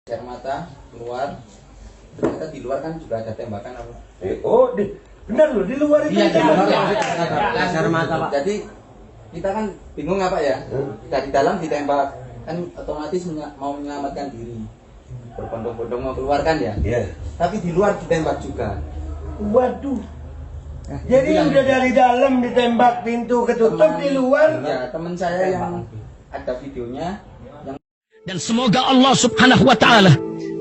air mata keluar, ternyata di luar kan juga ada tembakan apa? Benar loh, di luar itu. Iya, di luar gas air mata, Pak. Jadi kita kan bingung apa ya? Dari dalam ditembak, kan otomatis mau menyelamatkan diri, berbondong-bondong mau keluar kan ya? Iya. Tapi di luar ditembak juga. Waduh. Jadi udah dari dalam ditembak, pintu ketutup, di luar. Ya, teman saya yang ada videonya. Dan semoga Allah subhanahu wa ta'ala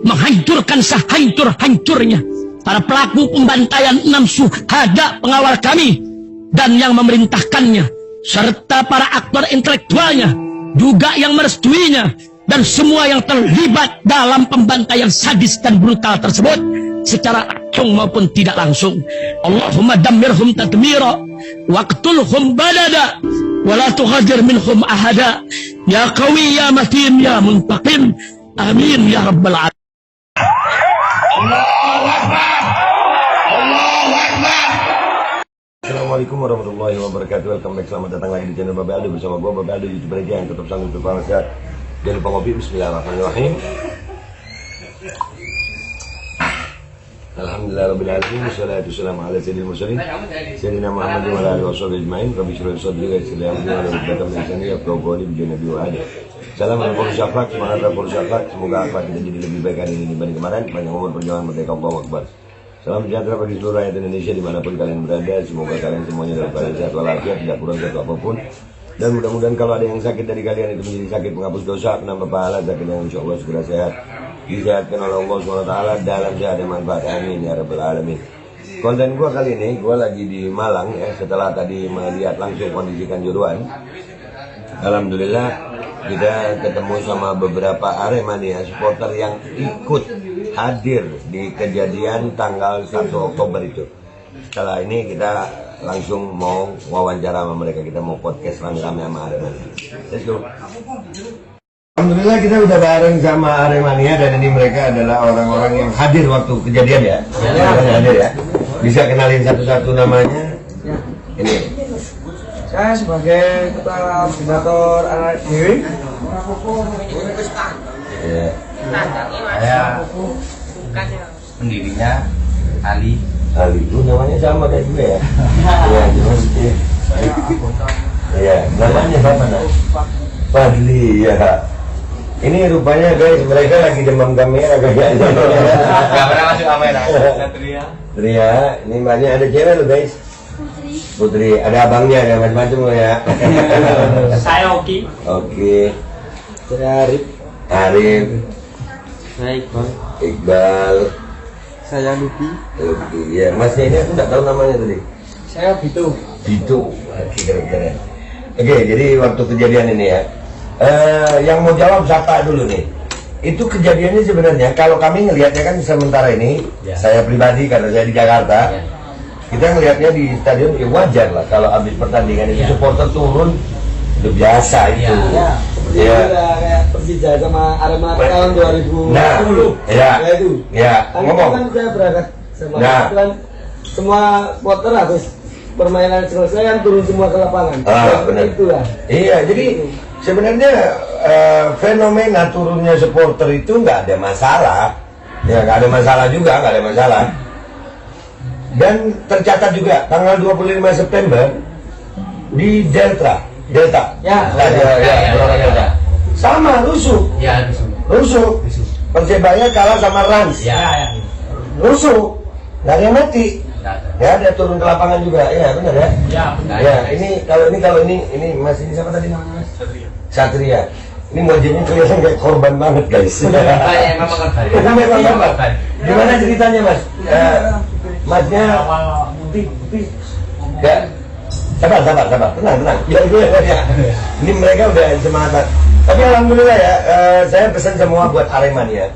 menghancurkan sehancur-hancurnya para pelaku pembantaian 6 syuhada pengawal kami dan yang memerintahkannya, serta para aktor intelektualnya juga yang merestuinya, dan semua yang terlibat dalam pembantaian sadis dan brutal tersebut secara langsung maupun tidak langsung. Allahumma dammirhum tadmira waqtulhum badada wala tughadir minhum ahada ya qawi ya matin ya muntaqim amin ya rabbal alamin. Assalamualaikum warahmatullahi wabarakatuh. Welcome back, selamat datang lagi di channel Babe Aldo bersama gue Babe Aldo, YouTuber aja yang tetap sanggup untuk sehat. Jangan lupa ngopi. Bismillahirrahmanirrahim. Alhamdulillahirabbil alamin, wassalatu wassalamu ala sayyidil mursalin sayyidina Muhammadin wa ala alihi washabihi ajmain. Rabbi shrah li sadri wa yassir li amri wa hlul 'uqdatam min lisani yafqahu qawli bi nabi wa ali. Assalamualaikum warahmatullahi wabarakatuh. Semoga akhlak kita jadi lebih baik hari ini dibanding kemarin. Panjang umur, perjuangan merdeka, Allahu Akbar. Salam sejahtera bagi seluruh rakyat Indonesia dimanapun kalian berada. Semoga kalian semuanya dalam keadaan sehat walafiat, tidak kurang satu apapun. Dan mudah-mudahan kalau ada yang sakit dari kalian itu menjadi sakit menghapus dosa, menambah pahala, sakit yang insya Allah segera sehat, disehatkan oleh Allah SWT dalam sehat dan manfaat. Amin ya rabbal alamin. Konten gua kali ini, gua lagi di Malang ya, setelah tadi melihat langsung kondisi Kanjuruhan. Alhamdulillah kita ketemu sama beberapa Aremania supporter yang ikut hadir di kejadian tanggal 1 Oktober itu. Setelah ini kita langsung mau wawancara sama mereka, kita mau podcast rame-rame sama Aremania. Let's go. Alhamdulillah kita udah bareng sama Aremania dan ini mereka adalah orang-orang yang hadir waktu kejadian ya. Hadir ya. Bisa kenalin satu-satu namanya? Ya. Ini. Saya sebagai ketua koordinator anak dewi. Ya. Saya pendirinya Ali. Ali itu namanya sama kayak gue ya. Iya, gimana sih? Iya, namanya siapa nak? Fadli ya. Ini rupanya guys, mereka lagi demam kamera kayaknya. Gak pernah masuk kamera. Ria, ini banyak ada cewek loh guys. Putri, ada abangnya, ada macam-macam loh ya. Saya Oki. Oke. Saya Arif. Arif, Saya Iqbal. Iqbal, Saya Lupi. Oke, ya. Masnya ini aku nggak tahu namanya tadi. Saya Bito. Dito, oke, keren-keren. Oke, jadi waktu kejadian ini ya, yang mau jawab siapa dulu nih? Itu kejadiannya sebenarnya, kalau kami ngelihatnya kan sementara ini, Ya. saya pribadi karena saya di Jakarta, Ya. kita ngelihatnya di stadion ya wajar lah kalau habis pertandingan itu Ya. supporter turun, itu biasa itu. Ya. Ya. Kayak Persija sama Arema tahun 2010. Nah, ya, itu. ya, Kan ngomong. kan saya berangkat sama Nah. itu kan semua supporter habis permainan selesai kan turun semua ke lapangan. Ah, benar. Itu lah. Iya, jadi sebenarnya fenomena turunnya supporter itu nggak ada masalah, ya nggak ada masalah juga, nggak ada masalah. Dan tercatat juga tanggal 25 September di Delta, Ya. Gelora Delta. Sama rusuh, Ya, rusuh. Persebaya kalah sama Rans, ya. rusuh, nggak ada yang mati. Ya, dia turun ke lapangan juga, ya benar ya. Ya, benar. Ya, kalau ini Mas ini siapa tadi namanya? Satria. Ini wajahnya kelihatan kayak korban banget guys. Memang korban. Itu memang korban. Gimana ceritanya Mas? Masnya ya. Sabar, tenang. Ya. Ini mereka udah semangat. Tapi alhamdulillah ya, saya pesan semua buat Aremania.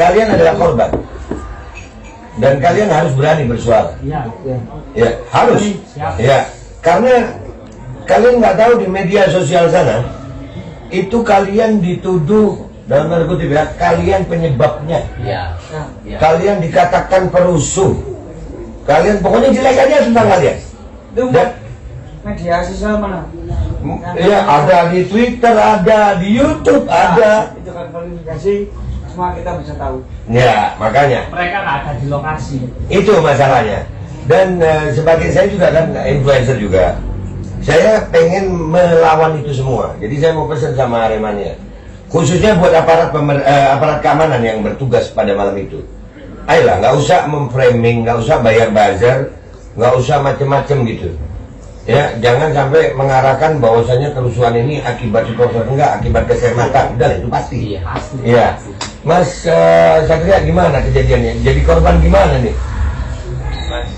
Kalian adalah korban. Dan kalian harus berani bersuara. Ya, harus. Ya, karena kalian nggak tahu di media sosial sana itu kalian dituduh dalam tanda kutip ya, kalian penyebabnya. Ya. Kalian dikatakan perusuh. Kalian pokoknya jelek aja tentang kalian. Dan, Media sosial mana? ya ada di Twitter, ada di YouTube, ada. Itu kan kualifikasi semua kita bisa tahu. Ya, makanya. Mereka nggak ada di lokasi. Itu masalahnya. Dan sebagai saya juga kan influencer juga. Saya pengen melawan itu semua. Jadi saya mau pesan sama Aremania. Khususnya buat aparat keamanan yang bertugas pada malam itu. Ayolah, nggak usah memframing, nggak usah bayar buzzer, nggak usah macem-macem gitu. Ya, jangan sampai mengarahkan bahwasanya kerusuhan ini akibat supporter, enggak, akibat gas air mata. Udah, itu pasti. Iya, pasti. Iya. Mas Satria gimana kejadiannya? Jadi korban gimana nih? Mas,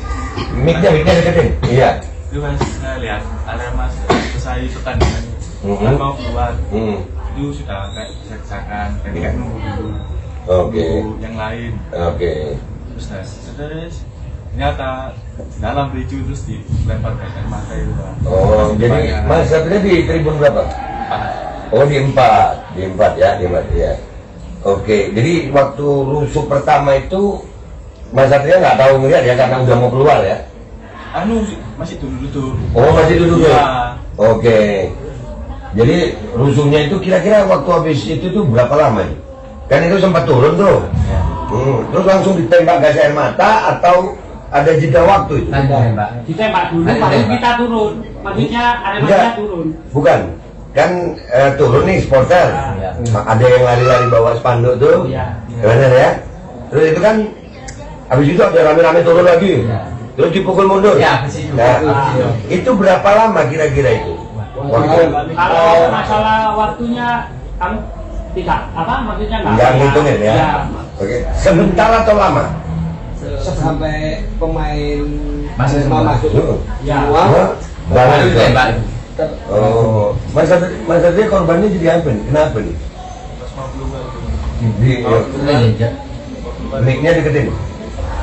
Mic-nya deketin. Iya. itu mas saya lihat ada mas selesai pertandingan Mhm. mau keluar Hmm. itu sudah kayak desak-desakan kayak nunggu dulu Oke. nunggu yang lain Oke. terus ternyata dalam ricu terus dilempar ke air mata itu Pak. Oh, jadi Mas Satria di tribun berapa? Pak. Oh, di 4 ya, di 4 ya. Oke, jadi waktu rusuh pertama itu Mas Satria nggak tahu ngeliat ya karena udah mau keluar ya? Masih duduk Oh, masih duduk ya? Iya. Oke. Jadi rusuhnya itu kira-kira waktu habis itu tuh berapa lama nih? Kan itu sempat turun tuh. Terus langsung ditembak gas air mata atau ada jeda waktu itu? Mbak. Ditembak dulu, baru kita turun. Maksudnya Enggak. Aremania turun. Bukan. Kan turun nih supporter. Iya. Ada yang lari-lari bawa spanduk tuh. Iya. Benar ya? Terus itu kan habis itu ada rame-rame turun lagi. Iya. Terus dipukul mundur. Iya, betul. Nah, Betul. itu berapa lama kira-kira itu? Waktu Kalau masalah waktunya kan tidak maksudnya nggak ngitungin ya? Oke. Sebentar atau lama? Sampai pemain Masuk semua. Masuk. Ya. Semua? Banget itu. Tembak. Oh, Mas Satria korbannya jadi apa nih? Kenapa nih? Pas mau keluar itu Di mic-nya deketin.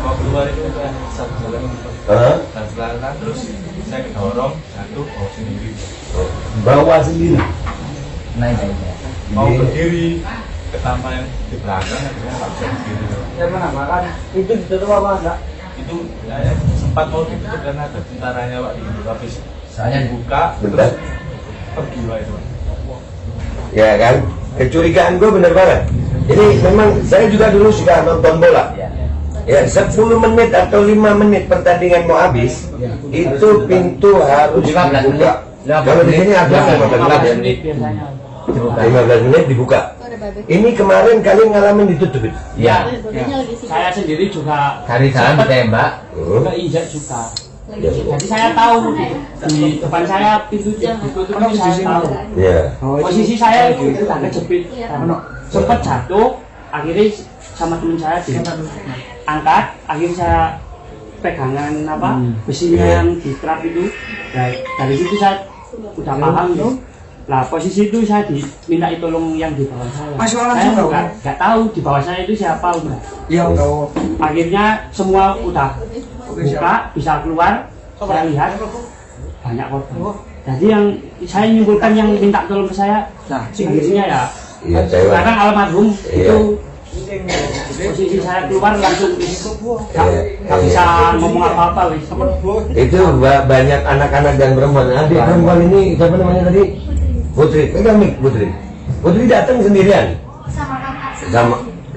mau keluar itu kan satu jalan Hah? dan setelah terus saya dorong satu bawa sendiri Bawa sendiri. Naik aja. mau Jadi- berdiri ketama yang di belakang akhirnya nggak bisa berdiri Yang mana makan? Itu ditutup apa enggak? itu saya sempat mau ditutup karena ada tentaranya Pak di habis Soalnya buka Bentar. terus pergi Pak itu Pak. Ya kan? Kecurigaan gue bener banget. Jadi memang saya juga dulu suka nonton bola. Iya. Ya, 10 menit atau 5 menit pertandingan mau habis, itu pintu harus 15 menit. dibuka. Kalau di sini ada 15 menit. Biasanya. 15 menit dibuka. Ini kemarin kalian ngalamin ditutup itu. Iya. Saya sendiri juga Cari jalan ditembak. keinjak juga. Jadi saya tahu di depan saya pintu ditutup itu saya tahu. Ya. Posisi saya itu udah kejepit, sempat jatuh, akhirnya sama teman saya diangkat, akhirnya saya pegangan besinya yang di trap itu. Dari situ saya udah paham tuh. Nah posisi itu saya diminta tolong yang di bawah saya. Saya nggak tahu di bawah saya itu siapa udah. Iya. Akhirnya semua udah buka, bisa keluar. Saya lihat banyak korban. Jadi yang saya nyimpulkan yang minta tolong ke saya, akhirnya ya. Iya, cewek. Sekarang almarhum Iya. itu posisi saya keluar langsung nggak bisa ngomong apa-apa wis. Itu banyak anak-anak dan perempuan. Adik perempuan ini siapa namanya tadi? Putri. Pegang mic, Putri. Putri datang sendirian.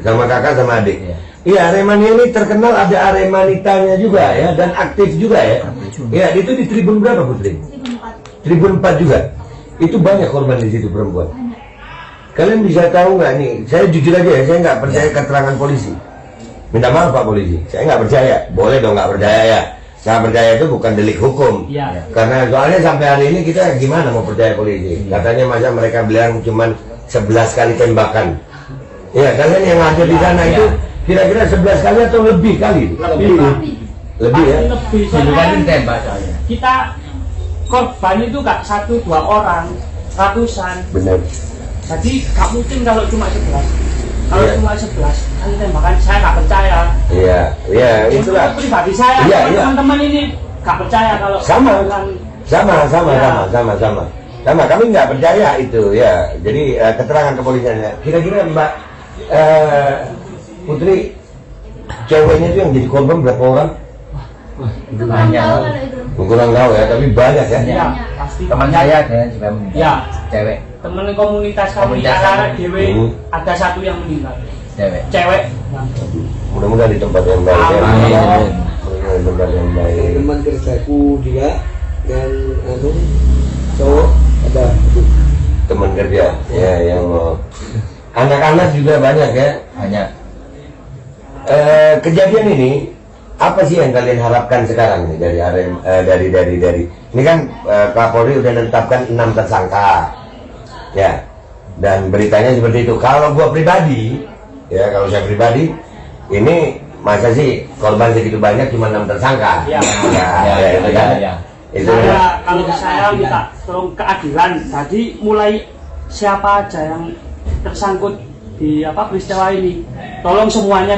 Sama kakak sama adik. Iya, Aremania ini terkenal ada Aremanitanya juga ya dan aktif juga ya. Iya, itu di tribun berapa Putri? Tribun 4 juga. Itu banyak korban di situ perempuan. Kalian bisa tahu nggak nih? Saya jujur aja ya, saya nggak percaya keterangan polisi. Minta maaf Pak Polisi, saya nggak percaya. Boleh dong nggak percaya ya. Saya percaya itu bukan delik hukum. Iya. Karena soalnya sampai hari ini kita gimana mau percaya polisi? Katanya masa mereka bilang cuman 11 kali tembakan. Ya, kalian yang ada di sana itu kira-kira 11 kali atau lebih kali? Lebih ya. Lebih Bukan soalnya ditembak soalnya. kita korban itu nggak 1-2 orang, ratusan. Benar. Jadi nggak mungkin kalau cuma 11. Kalau Iya. cuma 11 kali tembakan saya nggak percaya. Iya, iya Untuk itulah. pribadi saya, Iya, iya. teman-teman ini nggak percaya kalau Sama. bukan- Sama. Kami nggak percaya itu ya. Jadi keterangan kepolisiannya. Kira-kira Mbak Putri, ceweknya itu yang jadi korban berapa orang? Kurang tahu ya, tapi banyak ya. Iya, pasti. Teman saya ada juga meninggal. Ya. Cewek. Temen komunitas kami Komunitas arek kami. dhewe Hmm. ada satu yang meninggal. cewek. Mudah-mudahan di tempat yang baik ya. Amin. Mudah-mudahan di tempat yang baik. Teman kerjaku dia dan cowok ada Teman kerja ya yang mau. Anak-anak juga banyak ya. Banyak. Kejadian ini apa sih yang kalian harapkan sekarang nih dari ini kan Kapolri udah menetapkan 6 tersangka ya, dan beritanya seperti itu. Kalau gua pribadi ya, kalau saya pribadi ini masa sih korban segitu banyak cuma 6 tersangka Ya. itu kan itu Kalau saya minta tolong keadilan. Jadi mulai siapa aja yang tersangkut di peristiwa ini, tolong semuanya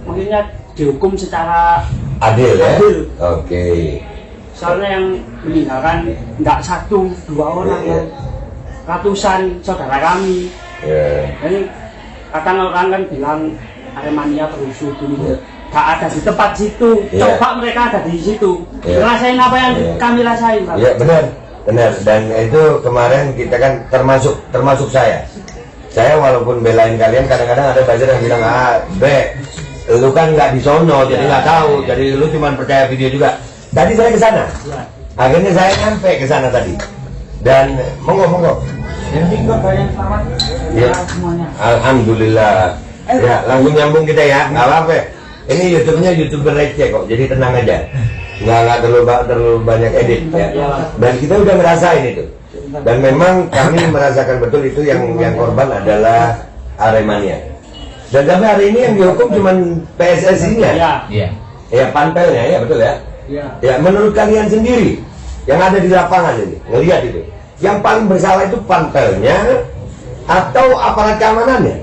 maksudnya dihukum secara adil ya. adil. Oke. Soalnya yang meninggalkan nggak 1-2 orang, Iya. ratusan saudara kami. Ya. Dan kadang orang kan bilang Aremania perusuh dulu, Iya. nggak ada di tempat situ. Iya. Coba mereka ada di situ, Iya. ngerasain apa yang Iya. kami rasain, Pak. Ya benar. Dan itu kemarin kita kan termasuk saya walaupun belain kalian, kadang-kadang ada buzzer yang bilang lu kan nggak di sono jadi nggak tahu, jadi lu cuma percaya video juga. Tadi saya ke sana, akhirnya saya nyampe ke sana tadi, dan monggo ya, alhamdulillah ya, langsung nyambung kita ya, nggak apa-apa. Ini YouTube-nya YouTuber receh kok, jadi tenang aja, nggak terlalu banyak edit ya. Dan kita udah ngerasain itu, dan memang kami merasakan betul itu yang korban adalah Aremania. Dan sampai hari ini yang dihukum cuma PSSI-nya, Iya. ya panpelnya ya, betul ya. Ya, menurut kalian sendiri yang ada di lapangan ini, ngelihat itu, yang paling bersalah itu panpelnya atau aparat keamanannya?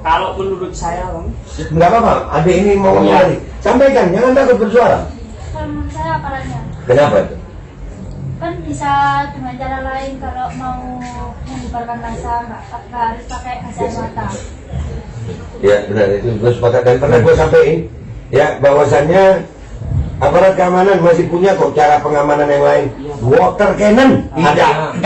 Kalau menurut saya, Bang, Nggak apa-apa, adik ini mau ngomong Iya. lagi. Sampaikan, jangan takut bersuara. Kalau menurut saya aparatnya Kenapa itu? kan bisa dengan cara lain. Kalau mau menyebarkan massa nggak harus pakai gas air mata. Ya benar, itu gue sepakat, dan pernah gue sampaikan ya bahwasannya aparat keamanan masih punya kok cara pengamanan yang lain. Water cannon ada.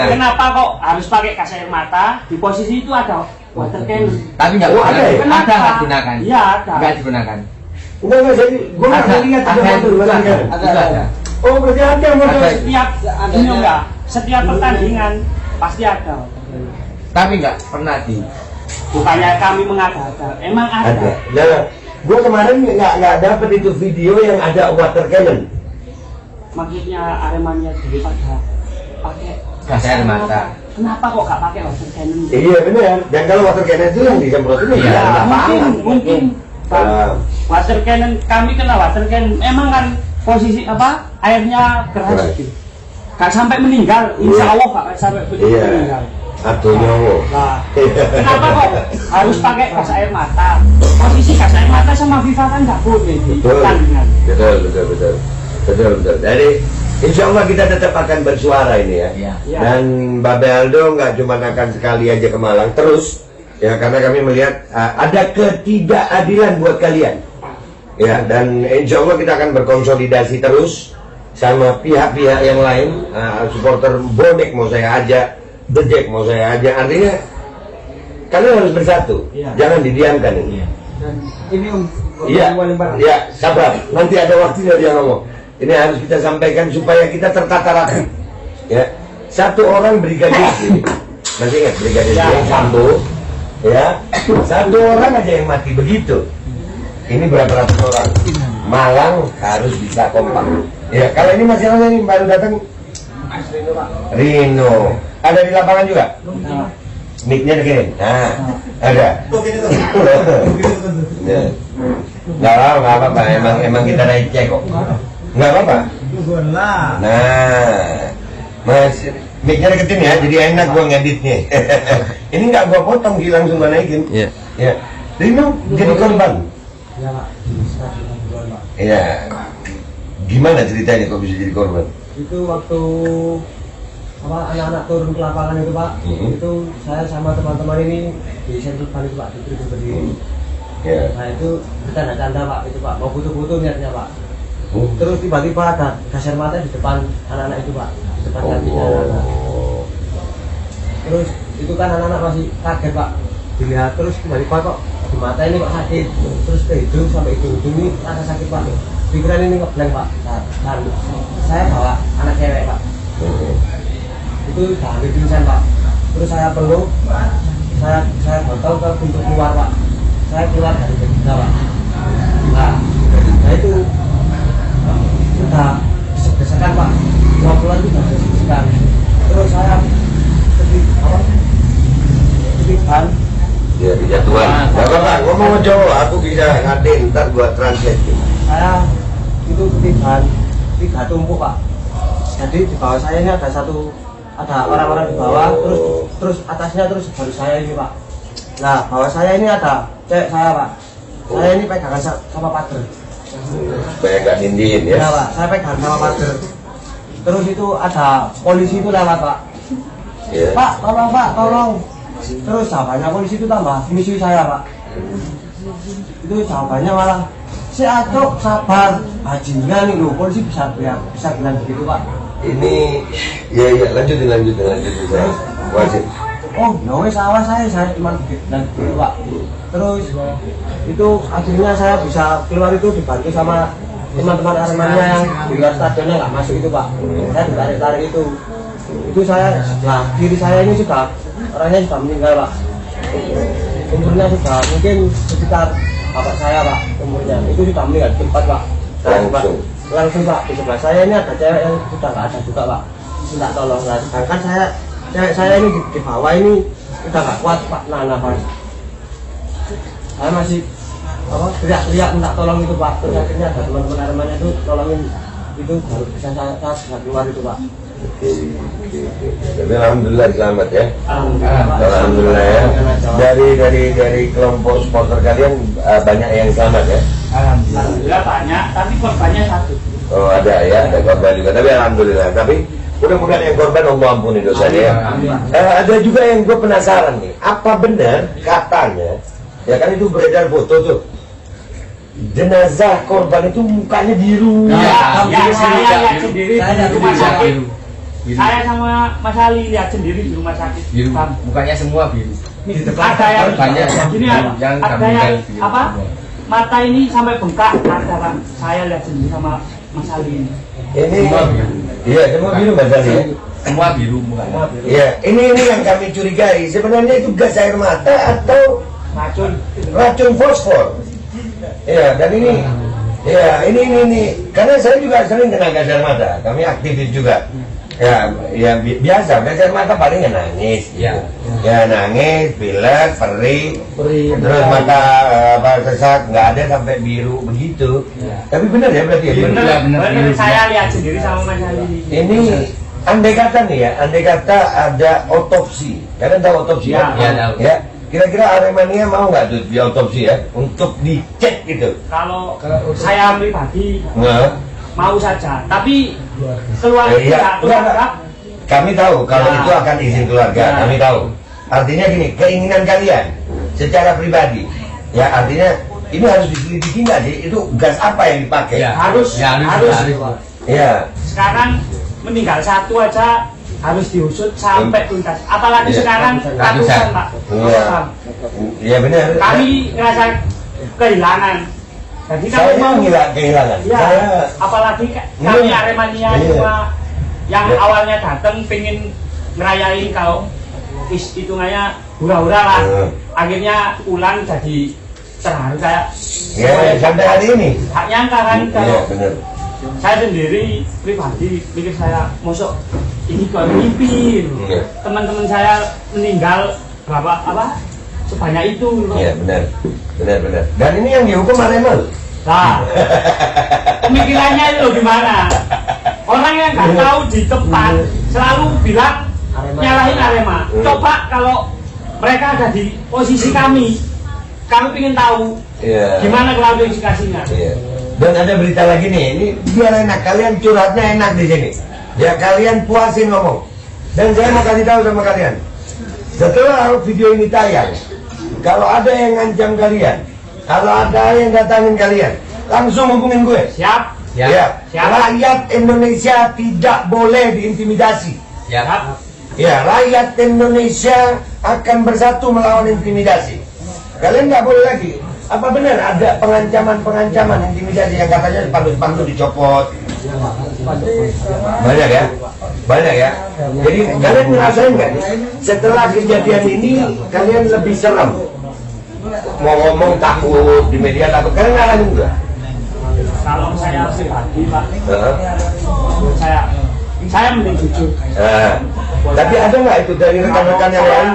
kenapa kok harus pakai gas air mata? Di posisi itu ada water cannon. Tapi nggak Oh, ada ya? Ada nggak digunakan? Iya, ada. Nggak digunakan. Enggak, gue nggak Ada. lihat ada Ada. water cannon. Ada. Oh berarti ada water. Ada. Setiap pertandingan pasti ada. Tapi nggak pernah di. Bukannya kami mengada-ada, emang Ada. ada. Ya, gue kemarin nggak dapet itu video yang ada water cannon. Maksudnya Aremania daripada pakai Gas air mata. Kenapa kok nggak pakai water cannon? Iya benar. Dan kalau water cannon itu yang disemprot itu Iya, ya, mungkin Ah. water cannon, kami kena water cannon. Emang kan posisi airnya keras Keras. gitu. Gak sampai meninggal, insya Allah gak sampai meninggal. Iya. Atau nyowo. Nah, kenapa kok harus pakai gas air mata? Posisi gas air mata sama Viva kan nggak boleh di Betul. pertandingan. Betul. Jadi insya Allah kita tetap akan bersuara ini ya. Iya. Iya. Dan Babe Aldo nggak cuma akan sekali aja ke Malang, terus ya, karena kami melihat ada ketidakadilan buat kalian. Ya, dan insya Allah kita akan berkonsolidasi terus sama pihak-pihak yang lain, supporter bonek mau saya ajak, The Jack mau saya ajak, artinya kalian harus bersatu, Iya. jangan didiamkan ini. dan ini Iya, iya, sabar. Nanti ada waktunya dia ngomong. Ini harus kita sampaikan supaya kita tertata rapi. Ya, satu orang brigadir ini, masih ingat brigadir yang Sambo, ya, satu orang aja yang mati begitu. Ini berapa ratus orang? Malang harus bisa kompak. Ya, kalau ini masalahnya ini baru datang Rino. Ada di lapangan juga? Mic-nya dikirim. Nah, ada. Ya. Nggak apa-apa. Emang kita receh kok. Nggak apa-apa. Nah, Mas, mic-nya deketin ya, jadi enak gua ngeditnya. Ini nggak gua potong, sih langsung gua naikin. Iya. Ya. Rino jadi korban. ya Pak, Pak. Iya. Gimana ceritanya kok bisa jadi korban? Itu waktu anak-anak turun ke lapangan itu Pak, itu saya sama teman-teman ini di sentuhan itu Pak, di tribun berdiri. Ya. Nah itu bercanda-canda Pak, itu Pak, mau foto-foto niatnya Pak. Terus tiba-tiba ada gas air mata di depan anak-anak itu Pak, di depan kakinya anak-anak. Terus itu kan anak-anak masih kaget Pak, dilihat terus kembali kok di mata ini kok sakit, terus ke hidung sampai hidung ini rasa sakit Pak. Pikiran ini ngeblank Pak. Dan saya bawa anak cewek Pak. Itu udah hampir pingsan Pak. Terus saya peluk, saya botol ke pintu keluar Pak. Saya keluar dari jendela Pak. Nah itu udah desek-desekan Pak. Mau keluar itu udah desek-desekan. Terus saya ketiban. Ya, dijatuhan. Gak apa-apa, ngomong Jawa, aku bisa ngatin, ntar gua translate. Saya itu ketiban 3 tumpuk Pak. Jadi di bawah saya ini ada orang-orang di bawah, terus atasnya terus baru saya ini Pak. Nah bawah saya ini ada cewek saya Pak. Saya ini pegangan sama pagar. Supaya nggak nindiin ya. Ya Pak, saya pegang sama pagar. Terus itu ada polisi itu lewat Pak. Ya. Pak, tolong. Terus jawabannya polisi itu tambah misi saya Pak. Itu jawabannya malah si Acok sabar, bajingan nih loh, polisi bisa bilang begitu Pak. Ini, ya lanjutin saya. Wajib. Oh, ya wes awas saya cuma dan begitu Pak. Terus itu akhirnya saya bisa keluar itu dibantu sama teman-teman Aremania yang di luar stadionnya nggak masuk itu Pak. Saya ditarik-tarik itu saya, nah kiri saya ini sudah orangnya sudah meninggal Pak. Umurnya sudah mungkin sekitar bapak saya Pak, umurnya itu sudah meninggal di tempat Pak. Langsung Pak, di sebelah saya ini ada cewek yang sudah nggak ada juga Pak, minta tolong. Nah sedangkan cewek saya ini di bawah ini udah nggak kuat Pak, nafas. Saya masih teriak-teriak minta tolong itu Pak. Terus akhirnya ada teman-teman Aremania itu tolongin, itu baru bisa saya bisa keluar itu Pak. Tapi alhamdulillah selamat ya. Alhamdulillah ya. Dari kelompok supporter kalian banyak yang selamat ya. Alhamdulillah banyak, tapi korbannya 1. Oh ada ya, ada korban juga. Tapi alhamdulillah. Tapi mudah-mudahan yang korban Allah ampuni dosanya ya. Ada juga yang gue penasaran nih. Apa benar katanya? Ya kan itu beredar foto tuh. Jenazah korban itu mukanya biru. Ya, saya lihat sendiri di rumah sakit. Saya sama Mas Ali lihat sendiri di rumah sakit. Biru, mukanya semua biru. Ada yang banyak gini, ada yang apa? Mata ini sampai bengkak, ada Pak. Saya lihat sendiri sama Mas Ali ini. Ini, iya semua biru Mas Ali ya. Semua biru mukanya. Iya, ini yang kami curigai. Sebenarnya itu gas air mata atau racun fosfor. Iya, dan ini, ya ini. Karena saya juga sering kena gas air mata. Kami aktivis juga. Ya biasa, gas air mata paling nangis. Ya nangis, pilek, perih, terus mata sesak, nggak ada sampai biru begitu. Tapi benar ya berarti ya? Benar. Saya lihat sendiri sama Mas Ali. Ini andai kata nih ya, andai kata ada otopsi. Kalian tahu otopsi ya? Ya. Kira-kira Aremania mau nggak tuh diotopsi ya, untuk dicek gitu? Kalau saya pribadi mau saja, tapi keluarga kami tahu kalau itu akan izin keluarga, kami tahu. Artinya gini, keinginan kalian secara pribadi, ya artinya ini harus diselidiki nggak sih? Itu gas apa yang dipakai? Harus. Ya. Sekarang meninggal 1 aja harus diusut sampai tuntas. Apalagi sekarang ratusan Pak. Iya benar. Kami ngerasa kehilangan. Jadi kami mau kehilangan. Ya, apalagi kami Aremania cuma yang awalnya datang pengen ngerayain kalau hitungannya hura-hura lah. Akhirnya pulang jadi terharu kayak. Ya sampai hari ini. Hak nyangka kan kalau benar. saya sendiri pribadi pikir saya masuk ini kok mimpi. Teman-teman saya meninggal sebanyak itu. Iya benar. Dan ini yang dihukum Arema loh. Nah, pemikirannya itu gimana? Orang yang nggak tahu di tempat selalu bilang nyalahin Arema. Coba kalau mereka ada di posisi kami ingin tahu gimana klarifikasinya. Dan ada berita lagi nih, ini biar enak, kalian curhatnya enak di sini. Ya kalian puasin ngomong. Dan saya mau kasih tahu sama kalian, setelah video ini tayang, kalau ada yang ngancam kalian, kalau ada yang datangin kalian, langsung hubungin gue. Siap. Ya. Rakyat Indonesia tidak boleh diintimidasi. Siap. Ya, rakyat Indonesia akan bersatu melawan intimidasi. Kalian nggak boleh lagi. Apa benar ada pengancaman intimidasi yang katanya pantu dicopot? Banyak ya? Banyak ya? Jadi kalian ngerasain nggak? Setelah kejadian ini, kalian lebih serem. Mau ngomong takut, di media takut. Kalian ngalamin nggak? Kalau saya pribadi Pak, saya mending jujur. Tapi ada nggak itu dari rekan-rekan yang lain?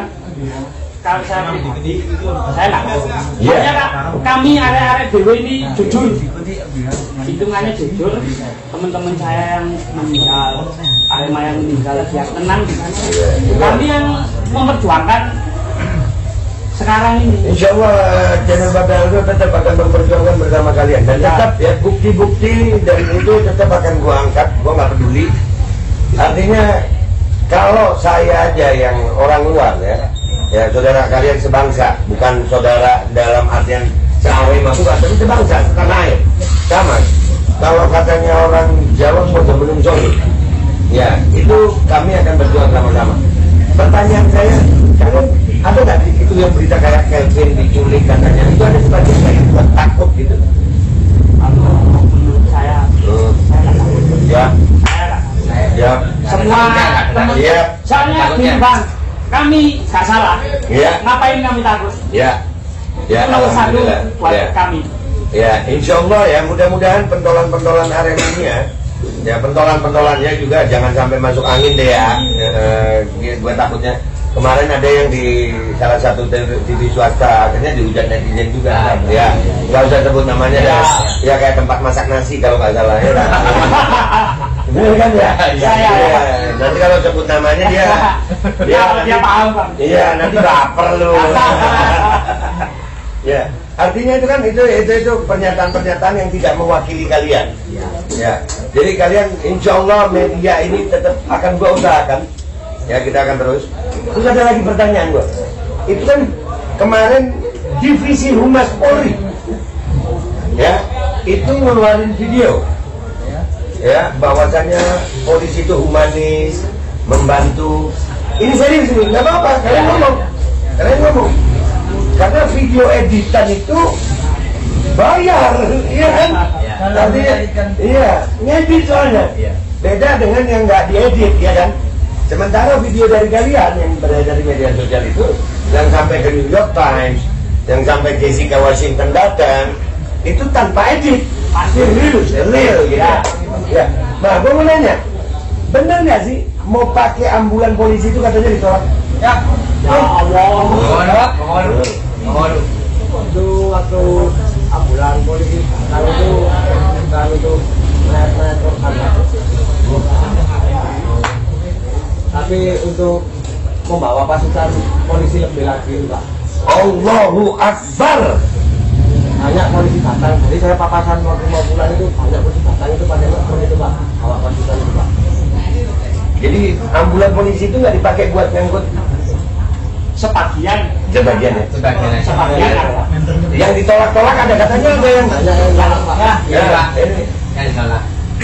Kalau saya pribadi, saya nggak tahu. Iya. Makanya, Kak, kami arek-arek dewe ini jujur. Hitungannya jujur. Teman-teman saya yang meninggal, Arema yang meninggal biar tenang. Kami yang memperjuangkan sekarang ini. Insya Allah channel Badaldo tetap akan memperjuangkan bersama kalian dan tetap ya bukti-bukti dari itu tetap akan gua angkat, gua nggak peduli. Artinya kalau saya aja yang orang luar ya saudara kalian sebangsa, bukan saudara dalam artian seawema bukan, tapi sebangsa, setanah air sama. Kalau katanya orang Jawa belum solid, ya itu kami akan berjuang sama-sama. Pertanyaan saya, kalian ada nggak itu yang berita kayak Kelvin diculik katanya, itu ada sebagian yang buat takut gitu? Kalau menurut saya nggak tahu. Ya, ya, Semua teman, ya, soalnya gini Bang, kami nggak salah. ya, Ngapain kami takut? ya, ya, Itu nomor satu alhamdulillah. buat Ya. kami. Ya, insya Allah ya, mudah-mudahan pentolan-pentolan Aremania, ya pentolan-pentolannya juga jangan sampai masuk angin deh ya. Gue takutnya kemarin ada yang di salah satu TV swasta akhirnya dihujat netizen juga. Ya, nggak usah sebut namanya dah. Ya kayak tempat masak nasi kalau nggak salah ya. Bener kan ya? Ya. Nanti kalau sebut namanya Dia paham Bang. iya nanti baper lu. Ya, artinya itu kan itu pernyataan-pernyataan yang tidak mewakili kalian. Ya, jadi kalian insya Allah media ini tetap akan gua usahakan. Ya, kita akan terus. Terus ada lagi pertanyaan gua. Itu kan kemarin Divisi Humas Polri, ya, itu ngeluarin video, ya, bahwasannya polisi itu humanis, membantu. Ini serius ini, nggak apa-apa. Kalian ngomong. Karena video editan itu bayar, iya kan? Artinya, iya, ngedit soalnya. Beda dengan yang nggak diedit, ya kan? Sementara video dari kalian yang beredar di media sosial itu, yang sampai ke New York Times, yang sampai Jessica Washington datang, itu tanpa edit, pasti real, gitu. Ya, nah, gue mau nanya, bener nggak sih mau pakai ambulan polisi itu katanya ditolak? Ya. Itu waktu ambulan polisi kalau itu naik tapi untuk membawa pasukan polisi lebih lagi Pak. Allahu Akbar. Banyak polisi datang, jadi saya papasan waktu mau pulang itu banyak polisi datang itu pada waktu itu Pak, bawa pasukan itu Pak. Jadi ambulan polisi itu nggak dipakai buat ngangkut Sebagian ya? sebagian ada. Yang ditolak-tolak ada katanya ada yang Banyak yang jalan Pak. ya, ini.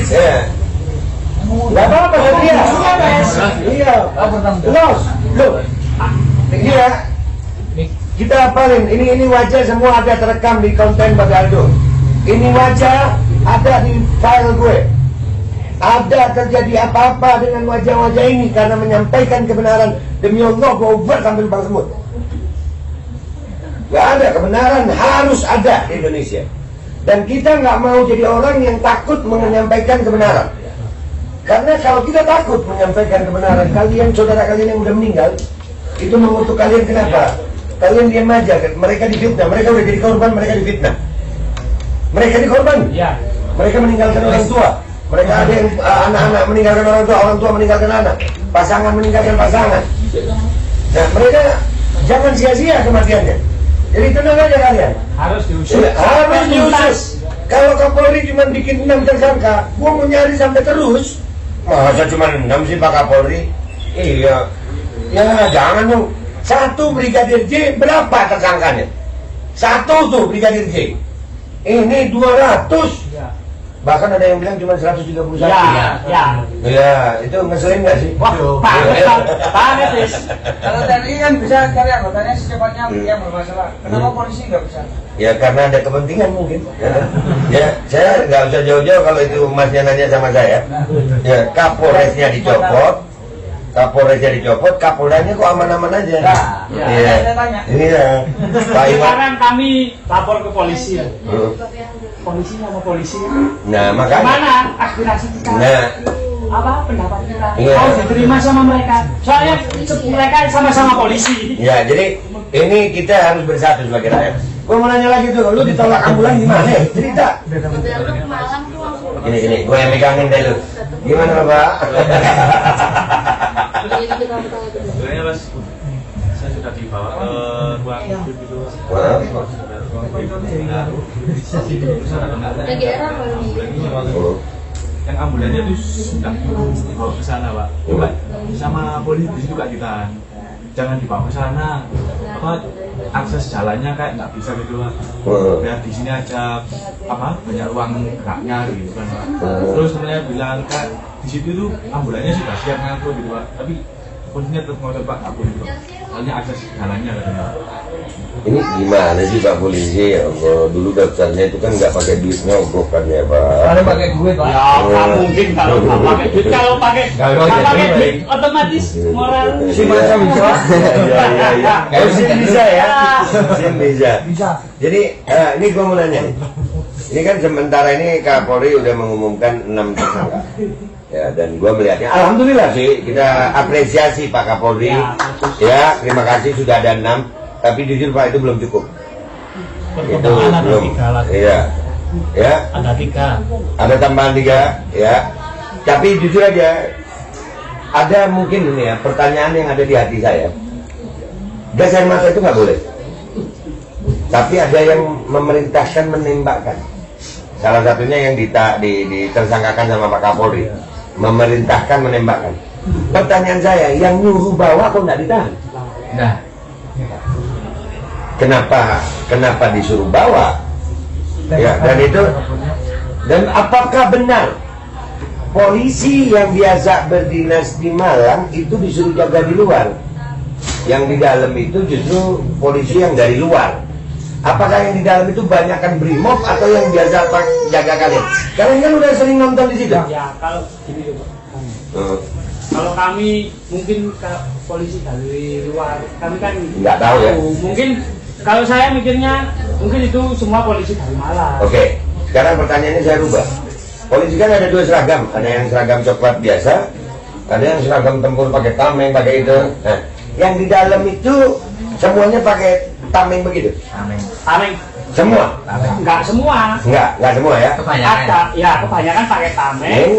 Ya. Nggak apa-apa tadi ya. Iya. Los. Loh. Iya. Kita hafalin. Ini wajah semua ada terekam di konten Badaldo. Ini wajah ada di file gue. Ada terjadi apa-apa dengan wajah-wajah ini karena menyampaikan kebenaran. Demi Allah, gue over sambil bang semut. Gak ada, kebenaran harus ada di Indonesia. Dan kita nggak mau jadi orang yang takut menyampaikan kebenaran. Karena kalau kita takut menyampaikan kebenaran, kalian, saudara kalian yang udah meninggal, itu mengutuk kalian kenapa? Kalian diam aja, mereka difitnah, mereka udah jadi korban, mereka difitnah. Mereka dikorban. Ya. Mereka meninggalkan orang tua. Mereka ada yang anak-anak meninggalkan orang tua meninggalkan anak, pasangan meninggalkan pasangan. Nah, mereka jangan sia-sia kematiannya. Jadi tenang aja kalian. Harus diusut. Harus diusut. Kalau Kapolri cuma bikin 6 tersangka, gua mau nyari sampai terus. Masa cuma 6 sih Pak Kapolri? Iya. Ya jangan dong. 1 Brigadir J berapa tersangkanya? 1 tuh Brigadir J. Ini 200. Bahkan ada yang bilang cuma 131. Ya. Ya, itu ngeselin nggak sih? Wah, banget, Is. Kalau TNI kan bisa cari anggotanya secepatnya yang bermasalah. Kenapa polisi nggak bisa? Ya karena ada kepentingan mungkin. Ya, saya nggak usah jauh-jauh kalau itu masnya nanya sama saya. Ya, Kapolresnya dicopot, Kapoldanya kok aman-aman aja. Iya. Iya. Pak Iwan. Sekarang kami lapor ke polisi. Polisi sama polisi. Nah, makanya. Mana aspirasi kita? Nah. Apa pendapat kita? Iya. Mau diterima sama mereka? Soalnya mereka sama-sama polisi. Ya, jadi ini kita harus bersatu sebagai rakyat. Gue mau nanya lagi tuh, lu ditolak ambulan gimana? Cerita. Ini, gue yang megangin deh lu. Gimana Pak? Sebenarnya Mas, saya sudah dibawa ke ruang hidup itu. Yang ambulannya itu sudah dibawa ke sana Pak. Coba sama polisi juga kita jangan dibawa ke sana. Apa akses jalannya kayak nggak bisa gitu Pak. Biar di sini aja apa banyak ruang geraknya gitu kan Pak. Terus sebenarnya bilang kan di situ tuh ambulannya sudah siap ngangkut gitu Pak. Tapi polisinya tetap ngotot Pak nggak boleh gitu. Soalnya akses jalannya katanya. Ini gimana sih Pak Polisi? Ya Allah, dulu daftarnya itu kan nggak pakai duit nyogok kan ya Pak? Kalau pakai duit Pak. Ya, nggak mungkin kalau nggak pakai duit. Kalau pakai duit, otomatis moral. Si masa bisa. Iya. Sim bisa ya? Sim bisa. Bisa. Jadi ini gua mau nanya nih. Ini kan sementara ini Kapolri udah mengumumkan 6 tersangka. Ya, dan gua melihatnya alhamdulillah sih, kita apresiasi Pak Kapolri. Ya, terima kasih sudah ada 6. Tapi jujur Pak itu belum cukup. Itu belum. Iya. Ya. Ada 3. Ada tambahan 3. Ya. Tapi jujur aja, ada mungkin ini ya pertanyaan yang ada di hati saya. Gas air mata itu nggak boleh. Tapi ada yang memerintahkan menembakkan. Salah satunya yang ditersangkakan sama Pak Kapolri, memerintahkan menembakkan. Pertanyaan saya, yang nyuruh bawa kok nggak ditahan? Nah, Kenapa disuruh bawa? Ya, dan apakah benar polisi yang biasa berdinas di Malang itu disuruh jaga di luar? Yang di dalam itu justru polisi yang dari luar. Apakah yang di dalam itu banyakkan brimob atau yang biasa jaga kalian? Kalian kan udah sering nonton di situ. Ya, kalau gini coba. Kalau kami mungkin ke polisi dari luar, kami kan nggak tahu ya. Mungkin kalau saya mikirnya mungkin itu semua polisi dari Malang. Oke, sekarang pertanyaannya saya rubah. Polisi kan ada 2 seragam, ada yang seragam coklat biasa, ada yang seragam tempur pakai tameng, pakai itu. Nah, yang di dalam itu semuanya pakai tameng begitu. Tameng. Semua? Enggak semua. Enggak semua ya. Ada, ya kebanyakan pakai tameng.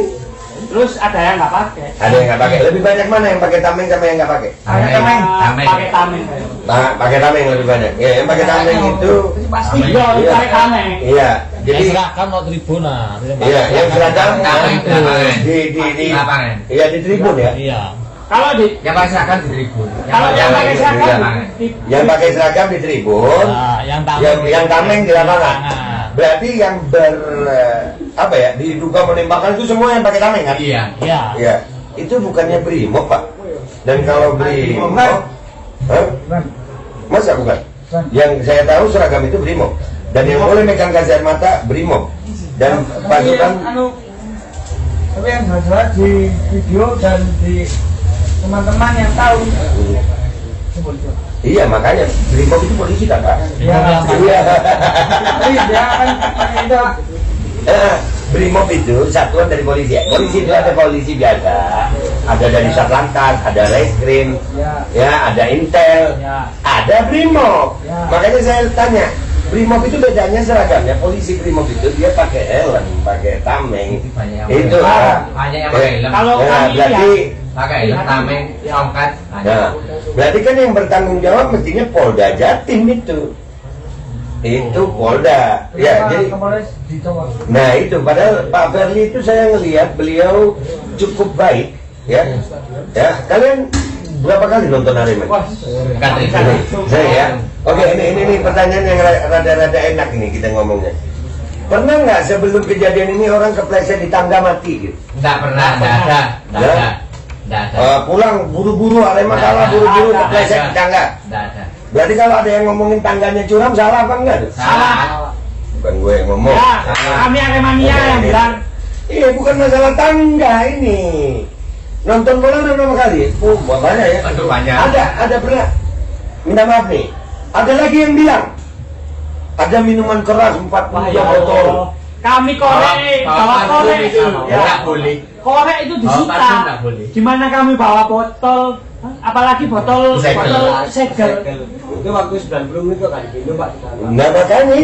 Terus ada yang nggak pakai. Ada yang nggak pakai. Lebih banyak mana yang pakai tameng sama yang nggak pakai? Pakai tameng. Pakai tameng lebih banyak. Ya, yang pakai tameng itu. Iya, pakai tameng. Iya. Jadi seragam no tribuna. Iya, yang seragam iya di tribun ya. Iya. Kalau di yang pakai seragam di tribun. Kalau yang pakai seragam yang pakai seragam di tribun. Yang tameng di lapangan. Berarti yang apa ya, diduga menembakkan itu semua yang pakai tameng kan? Iya. Iya. Itu bukannya brimob Pak. Dan kalau brimob, masa bukan? Yang saya tahu seragam itu brimob. Dan yang boleh megang gas air mata brimob. Dan pasukan. Tapi yang jelas di video dan di teman-teman yang tahu. Iya, makanya brimob itu polisi kan Pak? Iya. Dia kan itu. Brimob itu satuan dari polisi ya. Polisi itu ada polisi biasa, ada dari Satlantas, ada Reskrim, ya, ada Intel, ada Brimob. Makanya saya tanya, Brimob itu bedanya seragamnya. Polisi Brimob itu dia pakai helm, pakai tameng. Itu banyak yang pakai helm. Kalau kami berarti pakai helm, tameng, tongkat. nah, berarti kan yang bertanggung jawab mestinya Polda Jatim itu. Itu Polda. Ya, jadi nah itu padahal Pak Verly itu saya ngelihat beliau cukup baik ya. Ya, kalian berapa kali nonton Arema? Kan Saya ya. Oke, ini pertanyaan yang rada-rada enak ini kita ngomongnya. Pernah nggak sebelum kejadian ini orang kepleset di tangga mati gitu? Enggak pernah, enggak ada. Enggak ada. Enggak ada. Pulang buru-buru, Arema kalah buru-buru kepleset di tangga. Enggak ada. Berarti kalau ada yang ngomongin tangganya curam, salah apa enggak? Salah. Bukan gue yang ngomong. Ya, kami Aremania yang bilang. Iya, bukan masalah tangga ini. Nonton bola udah berapa kali? Banyak ya. Aduh, banyak. Ada pernah. Minta maaf nih. Ada lagi yang bilang ada minuman keras 43 botol. Kami korek, bawa korek itu. Enggak boleh. Korek itu Bawa parfum disita. enggak boleh. Gimana kami bawa botol, apalagi botol Segel. segel. Itu waktu 90 itu kan itu Pak. Nah makanya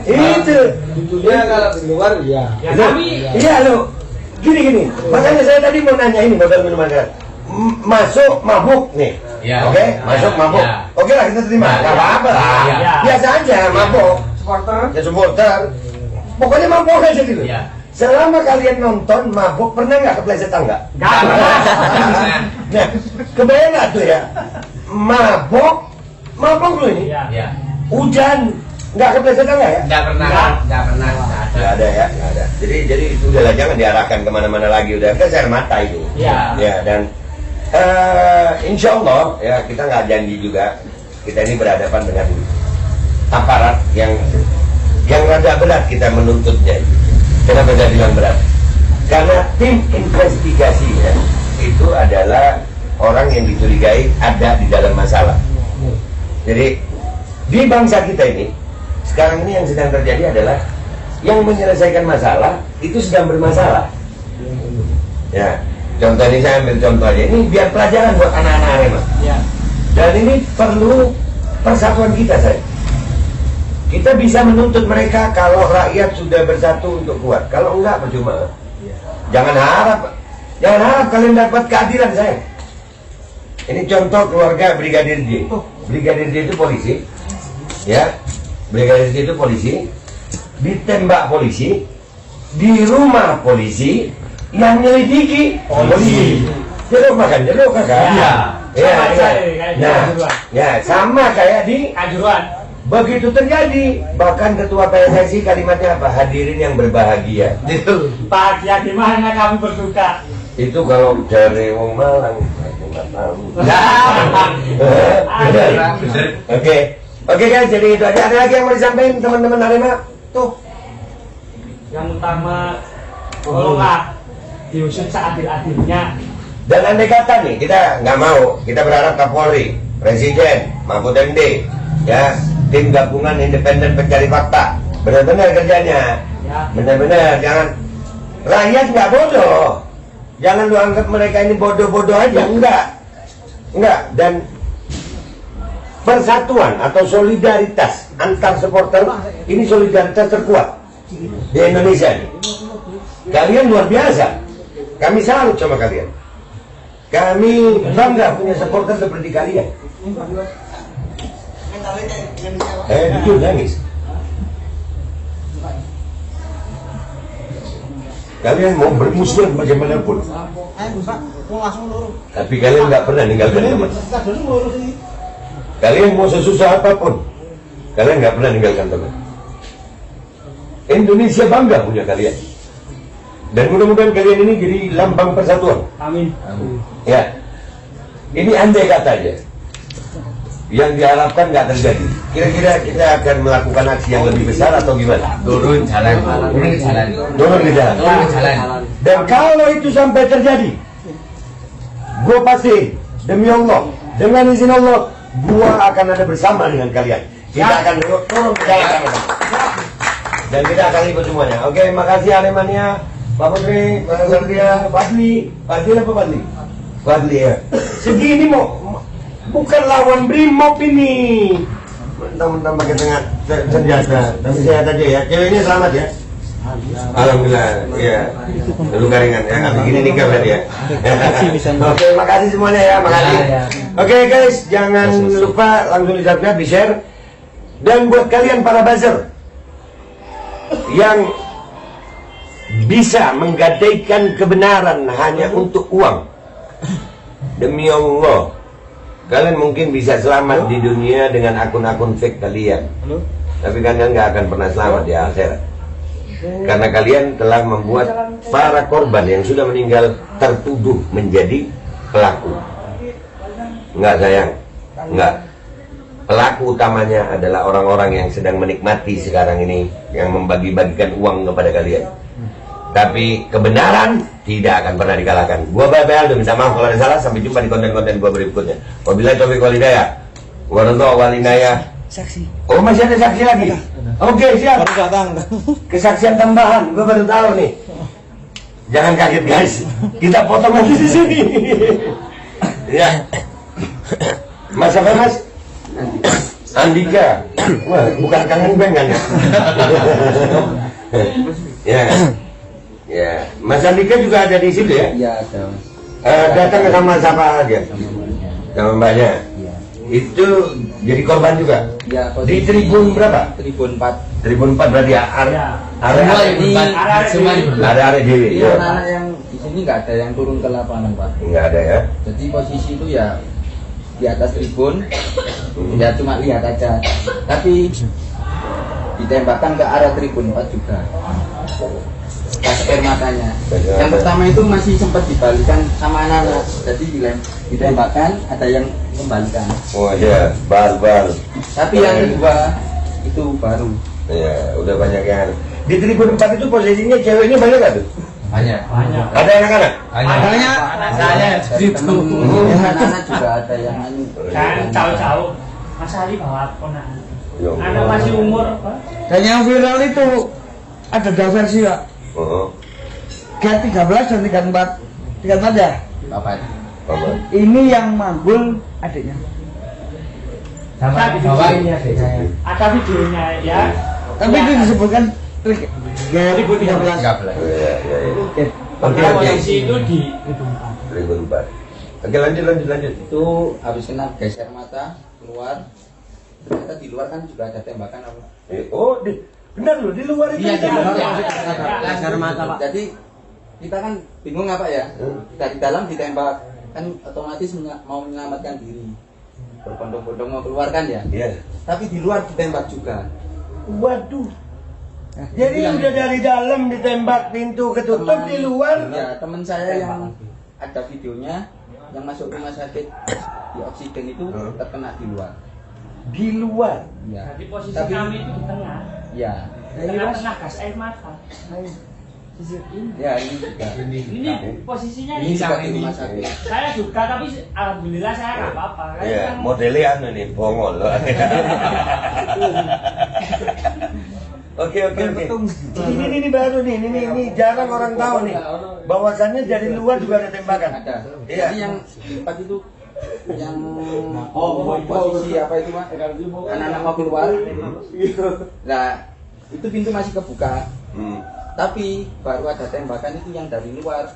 itu. Jujurnya kalau di luar ya. Ya Loh, kami iya lo. Gini. Makanya saya tadi mau nanya ini botol minuman keras. Masuk mabuk nih. Ya. Oke, Ya. masuk mabuk. Ya. Oke lah kita terima. Ya. Enggak apa-apa lah. Ya. Biasa aja mabuk. Ya supporter. Pokoknya mabuk aja gitu. Ya. Selama kalian nonton mabuk pernah nggak kepleset tangga? nggak pernah. Nah, kebayang nggak tuh ya? Mabuk lo ini. Ya. Ya. Hujan nggak kepleset tangga ya? Enggak pernah. Enggak. Enggak pernah. Enggak ada. Nggak ada ya, nggak ada. Jadi itu udahlah, jangan diarahkan kemana-mana lagi, udah kan air mata itu. Ya. Ya, dan insya Allah ya kita nggak janji juga kita ini berhadapan dengan aparat yang rada berat kita menuntutnya. Kenapa saya bilang berat? Karena tim investigasinya itu adalah orang yang dicurigai ada di dalam masalah. Jadi di bangsa kita ini sekarang ini yang sedang terjadi adalah yang menyelesaikan masalah itu sedang bermasalah. Ya, contoh ini saya ambil contoh aja. Ini biar pelajaran buat anak-anak Arema. Ya. Dan ini perlu persatuan kita, saya. Kita bisa menuntut mereka kalau rakyat sudah bersatu untuk kuat. Kalau enggak percuma. Jangan harap kalian dapat keadilan, saya. Ini contoh keluarga Brigadir J. Brigadir J itu polisi, ya. Brigadir J itu polisi, ditembak polisi, di rumah polisi, yang nyelidiki polisi. Jeruk kakak. Ya. Sama Ya. kayak di Kanjuruhan. Ya, sama kayak di Kanjuruhan. begitu terjadi. Bahkan ketua PSSI kalimatnya apa? Hadirin yang berbahagia. Itu. Bahagia gimana kami berduka. Itu kalau dari wong Malang, aku nggak tahu. Bener. Oke guys, jadi itu aja. Ada lagi yang mau disampaikan teman-teman Arema? Tuh. Yang utama, tolonglah diusut seadil-adilnya. Dan andai kata nih, kita nggak mau, kita berharap Kapolri, Presiden, Mahfud MD, ya, tim gabungan independen pencari fakta, benar-benar kerjanya, Ya. benar-benar, jangan, rakyat nggak bodoh, jangan lu anggap mereka ini bodoh-bodoh aja, enggak, dan persatuan atau solidaritas antar supporter, ini solidaritas terkuat di Indonesia ini. Kalian luar biasa, kami salut sama kalian. Kami bangga punya supporter seperti kalian. Jujur nangis. Kalian mau bermusuhan bagaimanapun, tapi kalian nggak pernah ninggalkan teman. Kalian mau sesusah apapun, kalian nggak pernah ninggalkan teman. Indonesia bangga punya kalian. Dan mudah-mudahan kalian ini jadi lambang persatuan. Amin. Ya, ini andai kata aja. Yang diharapkan nggak terjadi. Kira-kira kita akan melakukan aksi yang lebih besar atau gimana? Turun jalan. Turun ke jalan. Turun ke jalan. Turun ke jalan. Dan kalau itu sampai terjadi, gue pasti demi Allah, dengan izin Allah, gue akan ada bersama dengan kalian. Kita akan turun ke jalan sama-sama. Dan kita akan ikut semuanya. Oke, makasih Aremania, Pak Putri, Pak Satria, Fadli apa Fadli? Fadli ya. Segini mau bukan lawan Brimob ini. Mentang-mentang pakai senjata, tapi sehat aja ya. Ceweknya selamat ya. Alhamdulillah, ya. Luka ringan ya, nggak begini nikah berarti ya. Oke, makasih semuanya ya, makasih. Oke guys, jangan lupa langsung di-subscribe, di-share. Dan buat kalian para buzzer yang bisa menggadaikan kebenaran hanya untuk uang, demi Allah, kalian mungkin bisa selamat di dunia dengan akun-akun fake kalian, tapi kalian nggak akan pernah selamat di akhirat. Karena kalian telah membuat para korban yang sudah meninggal tertuduh menjadi pelaku. Enggak sayang, enggak. Pelaku utamanya adalah orang-orang yang sedang menikmati sekarang ini, yang membagi-bagikan uang kepada kalian. Tapi kebenaran tidak akan pernah dikalahkan. Gua Babel, minta maaf kalau ada salah. Sampai jumpa di konten-konten gua berikutnya. Wabillahi taufiq wal hidayah. Warahmatullahi wabarakatuh. Saksi. Oh, masih ada saksi lagi? Oke, siap. Baru datang. Kesaksian tambahan, gua baru tahu nih. Jangan kaget guys, kita potong nanti di sini. Ya. Mas apa mas? Andika. Wah, bukan kangen beng kan? Ya. Ya, Mas Andika juga ada di situ ya? Iya, ada. Datang sama siapa aja? Sama mbaknya. Iya. Itu jadi korban juga? Ya, Di tribun berapa? Tribun 4. Tribun 4 berarti ya? Semua Ada area dewi. Iya, anak-anak yang di sini nggak ada yang turun ke lapangan, Pak. Enggak ada ya? Jadi posisi itu ya di atas tribun, ya cuma lihat aja. Tapi ditembakkan ke arah tribun 4 juga. Gas air matanya. Yang pertama itu masih sempat dibalikan sama anak-anak. Jadi ditembakkan, ada yang kembalikan. Oh ya, barbar. Tapi yang kedua itu baru. Ya, udah banyak yang. Di tribun 4 itu posisinya ceweknya banyak nggak tuh? Banyak. Ada anak-anak? Banyak. Saya Anak-anak juga ada yang Kan tahu-tahu Mas Ali bawa ponakan. Ya Anak Allah. masih umur apa? Dan yang viral itu ada dua versi Pak. Oh, G13 dan 34. 34 ya? apa? apa? Ini yang manggul adiknya. sama bawa ini adik saya. Ada videonya ya. Tapi itu disebutkan G13. 13. Ya, ya, ya. Oke. Oke, oke. Posisi itu di Tribun 4. Oke, lanjut. Itu habis kena gas air mata keluar. Ternyata di luar kan juga ada tembakan apa? Oh, benar loh, di luar itu. Iya, di luar Iya, masih iya, ada gas air mata, Pak. Jadi kita kan bingung apa ya? Dari dalam ditembak, kan otomatis mau menyelamatkan diri. Berbondong-bondong mau keluar kan ya? Iya. Tapi di luar ditembak juga. Waduh. Jadi udah dari dalam ditembak, pintu ketutup di luar. Ya, teman saya yang ada videonya yang masuk rumah sakit di oksigen itu terkena di luar. Di luar. Ya. Jadi posisi Tapi kami itu di tengah. ya, Tengah-tengah gas air mata. ya ini juga. Ini posisinya Ini di juga di rumah sakit. saya juga tapi alhamdulillah saya nggak apa-apa. Kan Iya, yang- modelnya anu nih, bongol loh. Oke. Ini baru nih, ini jarang orang tahu nih. Bahwasannya dari luar juga ada tembakan. Ada. Iya. Jadi yang tempat itu yang posisi apa itu Pak? Anak-anak mau keluar. Nah, itu pintu masih kebuka. Tapi baru ada tembakan itu yang dari luar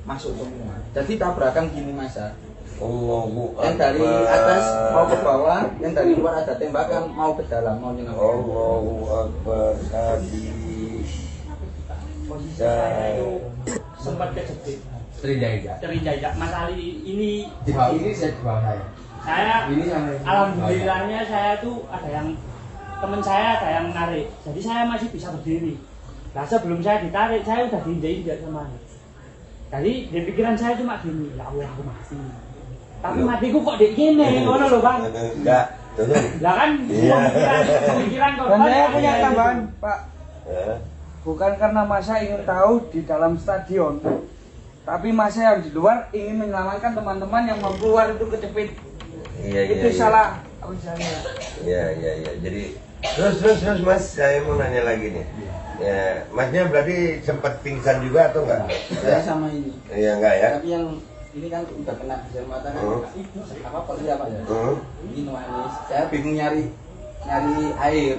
masuk semua. Jadi tabrakan gini masa. Allahu Yang dari atas mau ke bawah, yang dari luar ada tembakan mau ke dalam mau nyelamatkan. Allahu Akbar. Habis. posisi saya itu sempat kejepit. Terjajak Mas Ali ini Di bawah ini saya di bawah saya. saya Ini yang alhamdulillahnya saya tuh ada yang teman saya ada yang narik, jadi saya masih bisa berdiri. Nah sebelum saya ditarik saya udah diinjak-injak sama dia. Jadi di pikiran saya cuma gini, ya Allah aku mati. Tapi matiku kok dek gini, ngono loh Bang. Enggak. Lah kan pikiran Dan korban. saya punya tambahan Pak. Ya. Bukan karena masa ingin tahu di dalam stadion, tapi masa yang di luar ingin menyelamatkan teman-teman yang mau keluar itu kecepit. Iya. Itu salah apa saya? Iya. Jadi terus Mas, saya mau nanya lagi nih. Ya, Masnya berarti sempat pingsan juga atau enggak? Saya sama ini. Iya enggak ya? Tapi yang ini kan udah kena gas air mata kan. Apa perlu apa ya? Ini nuanis. Saya bingung nyari air.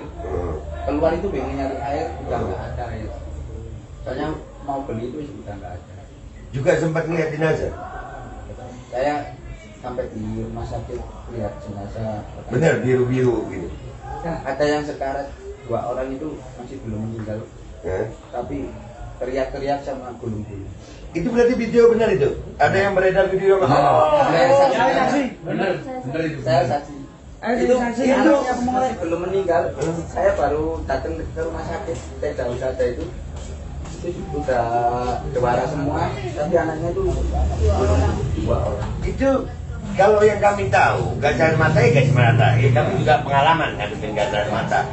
Keluar itu bingung nyari air, udah nggak ada air. Soalnya mau beli itu sudah nggak ada. Juga sempat ngeliat jenazah. Saya sampai di rumah sakit lihat jenazah. Bener, biru-biru gitu. Ada yang sekarat, 2 orang itu masih belum meninggal, tapi teriak-teriak sama gulung-gulung. Itu berarti video benar itu? Ada yang beredar video? Saya saksi. Bener itu. Saya saksi. itu belum meninggal. Saya baru datang ke rumah sakit Teda Usada itu udah dewasa semua, tapi anaknya itu belum 2 orang. Itu kalau yang kami tahu gas air mata ya gas air mata. Ya, kami juga pengalaman kan dengan gas air mata.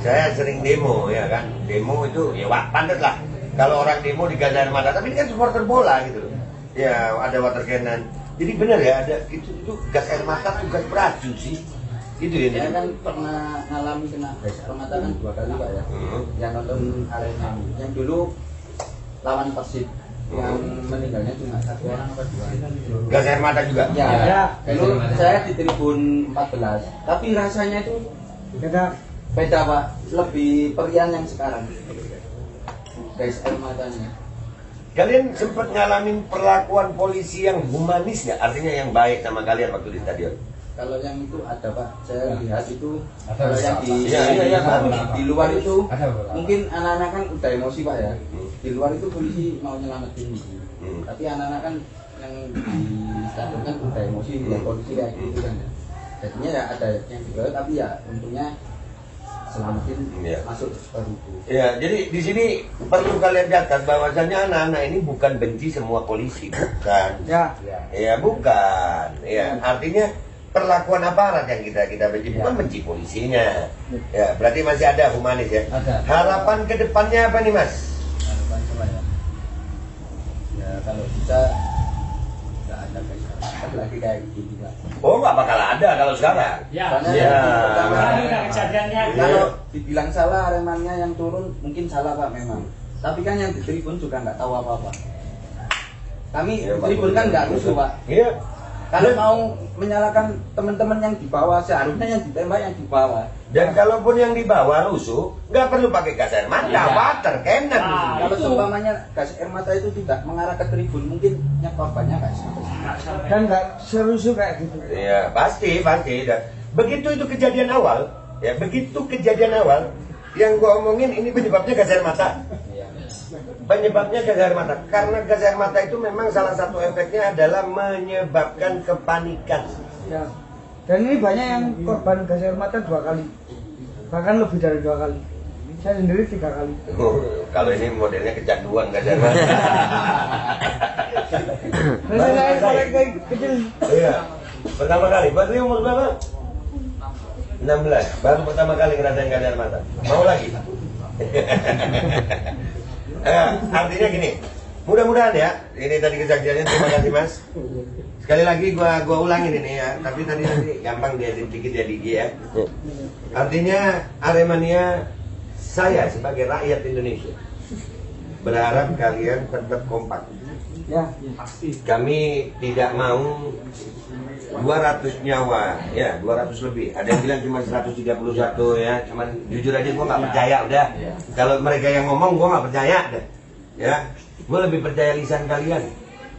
Saya sering demo ya kan, demo itu ya pantas lah. Kalau orang demo di gas air mata, tapi ini kan supporter bola gitu loh. Ya ada water cannon. Jadi benar ya ada itu gas air mata tuh gas beracun sih. Gitu ya. Saya kan pernah ngalami kena gas air mata kan 2 kali Pak ya. Yang nonton Arema, yang dulu lawan Persib, yang meninggalnya cuma 1 orang apa 2. Gas air mata juga. Ya, dulu saya di tribun 14, tapi rasanya itu beda Pak, lebih perian yang sekarang. Gas air matanya. Kalian sempat ngalamin perlakuan polisi yang humanis nggak? Artinya yang baik sama kalian waktu di stadion? Kalau yang itu ada Pak, saya lihat itu. Ada, Kalau yang di luar itu mungkin anak-anak kan udah emosi Pak ya. Di luar itu polisi mau nyelamatin gitu. Tapi anak-anak kan yang di stadion kan udah emosi, yang polisi kayak gitu kan. Jadinya ya ada yang juga, tapi ya untungnya selamatin masuk seperti itu. Ya, jadi di sini perlu kalian catat bahwasannya anak-anak ini bukan benci semua polisi, bukan. Ya bukan. Ya, artinya perlakuan aparat yang kita benci, bukan benci polisinya. Ya, berarti masih ada humanis ya. Harapan ke depannya apa nih Mas? Harapan saya ya kalau bisa nggak ada lagi kayak gitu Pak. Oh, nggak bakal ada kalau sekarang. Kalau dibilang salah Aremania yang turun mungkin salah Pak memang. Tapi kan yang di tribun juga nggak tahu apa-apa. Kami di tribun kan nggak rusuh Pak. Iya. Kalau mau menyalahkan teman-teman yang di bawah, seharusnya yang ditembak yang di bawah. Dan kalaupun yang di bawah rusuh, nggak perlu pakai gas air mata, water cannon. Kalau seumpamanya gas air mata itu tidak mengarah ke tribun, mungkin yang korbannya nggak sampai. Dan nggak serusuh kayak gitu. Iya, pasti. Dan begitu itu kejadian awal, ya begitu kejadian awal, yang gua omongin ini penyebabnya gas air mata. Penyebabnya gas air mata, karena gas air mata itu memang salah satu efeknya adalah menyebabkan kepanikan. Ya. Dan ini banyak yang korban gas air mata 2 kali, bahkan lebih dari 2 kali. Saya sendiri 3 kali. Kalau ini modelnya kecanduan gas air mata. Saya kayak kecil. Iya. Pertama kali, Badri umur berapa? 16. Baru pertama kali ngerasain gas air mata. Mau lagi? Artinya gini, mudah-mudahan ya, ini tadi kesaksiannya, terima kasih Mas. Sekali lagi gua ulangin ini ya, tapi tadi nanti gampang diedit dikit ya Digi ya. Artinya Aremania, saya sebagai rakyat Indonesia berharap kalian tetap kompak. Ya, pasti. Kami tidak mau 200 nyawa, ya 200 lebih. Ada yang bilang cuma 131 ya. Cuman jujur aja gua nggak percaya udah. Kalau mereka yang ngomong gua nggak percaya deh. Ya, gua lebih percaya lisan kalian.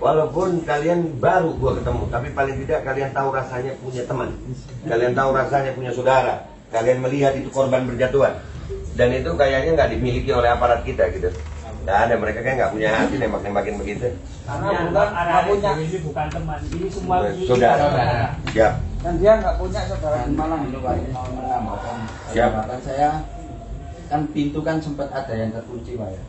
Walaupun kalian baru gua ketemu, tapi paling tidak kalian tahu rasanya punya teman. Kalian tahu rasanya punya saudara. Kalian melihat itu korban berjatuhan. Dan itu kayaknya nggak dimiliki oleh aparat kita gitu. Nggak ada, mereka kan nggak punya hati nembak-nembakin begitu. Karena nggak punya, ini bukan teman, ini semua Saudara. Siap. dan dia nggak punya saudara di Malang. Dulu Pak mau menambahkan. Siap. Menambahkan saya kan pintu kan sempat ada yang terkunci Pak ya.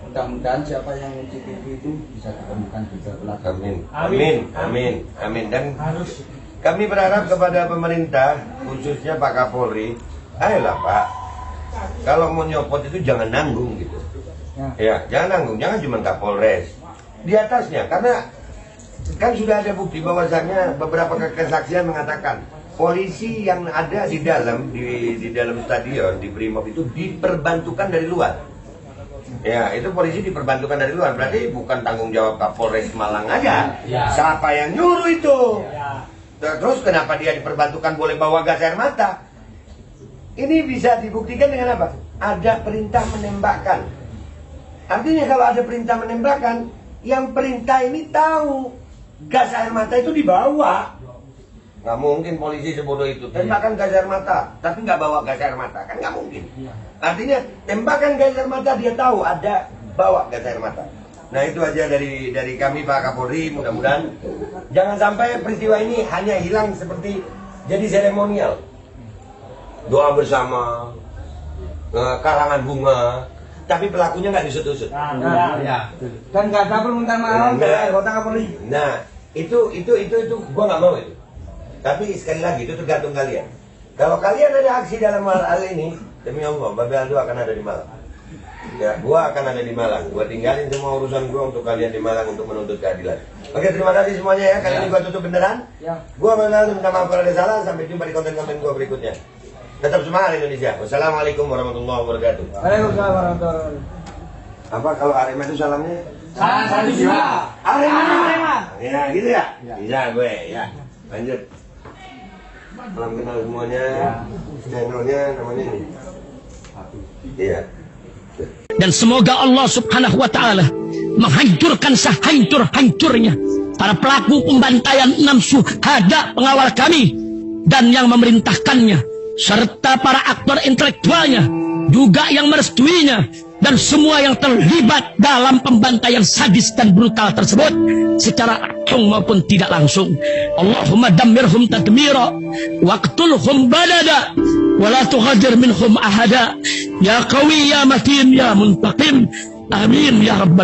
Mudah-mudahan siapa yang kunci pintu itu bisa ditemukan juga pelaku. Amin. Dan kami berharap kepada pemerintah, khususnya Pak Kapolri, ayolah Pak, kalau mau nyopot itu jangan nanggung gitu. Ya, jangan nanggung, jangan cuma Kapolres di atasnya, karena kan sudah ada bukti bahwasannya beberapa kesaksian mengatakan polisi yang ada di dalam stadion di Brimob itu diperbantukan dari luar. Ya, itu polisi diperbantukan dari luar, berarti bukan tanggung jawab Kapolres Malang aja. Siapa yang nyuruh itu? Terus kenapa dia diperbantukan boleh bawa gas air mata? Ini bisa dibuktikan dengan apa? Ada perintah menembakkan. Artinya kalau ada perintah menembakkan, yang perintah ini tahu gas air mata itu dibawa. Nggak mungkin polisi sebodoh itu tembakan gas air mata, tapi nggak bawa gas air mata, kan nggak mungkin. Artinya tembakan gas air mata dia tahu ada bawa gas air mata. Nah itu aja dari kami Pak Kapolri, mudah-mudahan jangan sampai peristiwa ini hanya hilang seperti jadi seremonial. Doa bersama, karangan bunga, tapi pelakunya nggak disut-usut. Dan nggak ada permintaan maaf dari anggota Kapolri. Nah, itu gua nggak mau itu. Tapi sekali lagi itu tergantung kalian. Kalau kalian ada aksi dalam hal ini, demi Allah, Babe Aldo akan ada di Malang. Ya, gua akan ada di Malang. Gua tinggalin semua urusan gua untuk kalian di Malang untuk menuntut keadilan. Oke, terima kasih semuanya ya. Kali ini gua tutup beneran. Gua Babe Aldo minta maaf kalau ada salah. Sampai jumpa di konten-konten gua berikutnya. Tetap semangat Indonesia. Wassalamualaikum warahmatullahi wabarakatuh. Waalaikumsalam warahmatullahi wabarakatuh. Apa kalau Arema itu salamnya? Salam satu jiwa. Arema. Ya, gitu ya. Bisa gue ya. Lanjut. Salam kenal semuanya. Channelnya namanya ini. Iya. Dan semoga Allah subhanahu wa ta'ala menghancurkan sehancur-hancurnya para pelaku pembantaian 6 syuhada pengawal kami dan yang memerintahkannya, serta para aktor intelektualnya juga yang merestuinya, dan semua yang terlibat dalam pembantaian sadis dan brutal tersebut secara langsung maupun tidak langsung. Allahumma dammirhum tadmira waqtulhum badada wala tughadir minhum ahada ya qawi ya matin ya muntaqim. Amin ya rabbal